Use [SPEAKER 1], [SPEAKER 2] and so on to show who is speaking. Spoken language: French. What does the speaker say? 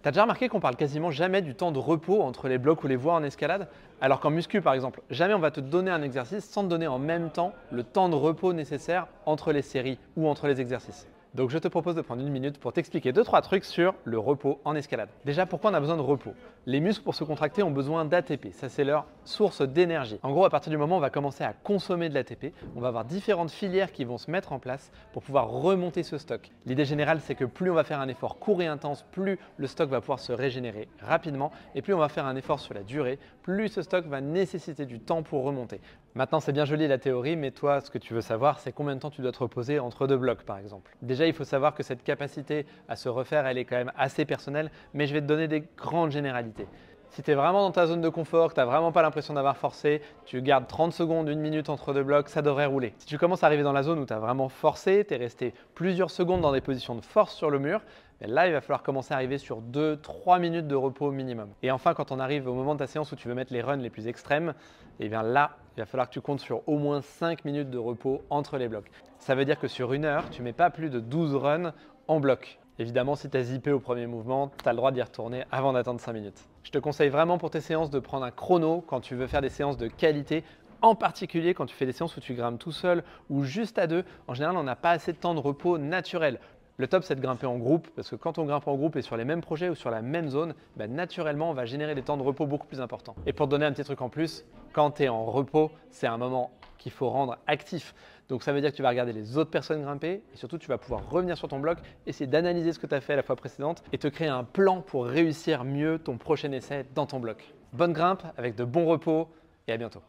[SPEAKER 1] T'as déjà remarqué qu'on parle quasiment jamais du temps de repos entre les blocs ou les voies en escalade? Alors qu'en muscu par exemple, jamais on va te donner un exercice sans te donner en même temps le temps de repos nécessaire entre les séries ou entre les exercices. Donc je te propose de prendre une minute pour t'expliquer 2-3 trucs sur le repos en escalade. Déjà, pourquoi on a besoin de repos? Les muscles pour se contracter ont besoin d'ATP, ça c'est leur source d'énergie. En gros, à partir du moment où on va commencer à consommer de l'ATP, on va avoir différentes filières qui vont se mettre en place pour pouvoir remonter ce stock. L'idée générale, c'est que plus on va faire un effort court et intense, plus le stock va pouvoir se régénérer rapidement et plus on va faire un effort sur la durée, plus ce stock va nécessiter du temps pour remonter. Maintenant, c'est bien joli la théorie, mais toi, ce que tu veux savoir, c'est combien de temps tu dois te reposer entre deux blocs, par exemple. Déjà, il faut savoir que cette capacité à se refaire, elle est quand même assez personnelle, mais je vais te donner des grandes généralités. Si tu es vraiment dans ta zone de confort, que tu n'as vraiment pas l'impression d'avoir forcé, tu gardes 30 secondes, 1 minute entre deux blocs, ça devrait rouler. Si tu commences à arriver dans la zone où tu as vraiment forcé, tu es resté plusieurs secondes dans des positions de force sur le mur, là, il va falloir commencer à arriver sur 2-3 minutes de repos au minimum. Et enfin, quand on arrive au moment de ta séance où tu veux mettre les runs les plus extrêmes, et bien là, il va falloir que tu comptes sur au moins 5 minutes de repos entre les blocs. Ça veut dire que sur une heure, tu ne mets pas plus de 12 runs en bloc. Évidemment, si tu as zippé au premier mouvement, tu as le droit d'y retourner avant d'attendre 5 minutes. Je te conseille vraiment pour tes séances de prendre un chrono quand tu veux faire des séances de qualité, en particulier quand tu fais des séances où tu grimpes tout seul ou juste à deux. En général, on n'a pas assez de temps de repos naturel. Le top, c'est de grimper en groupe parce que quand on grimpe en groupe et sur les mêmes projets ou sur la même zone, naturellement, on va générer des temps de repos beaucoup plus importants. Et pour te donner un petit truc en plus, quand tu es en repos, c'est un moment qu'il faut rendre actif. Donc ça veut dire que tu vas regarder les autres personnes grimper et surtout tu vas pouvoir revenir sur ton bloc, essayer d'analyser ce que tu as fait la fois précédente et te créer un plan pour réussir mieux ton prochain essai dans ton bloc. Bonne grimpe avec de bons repos et à bientôt.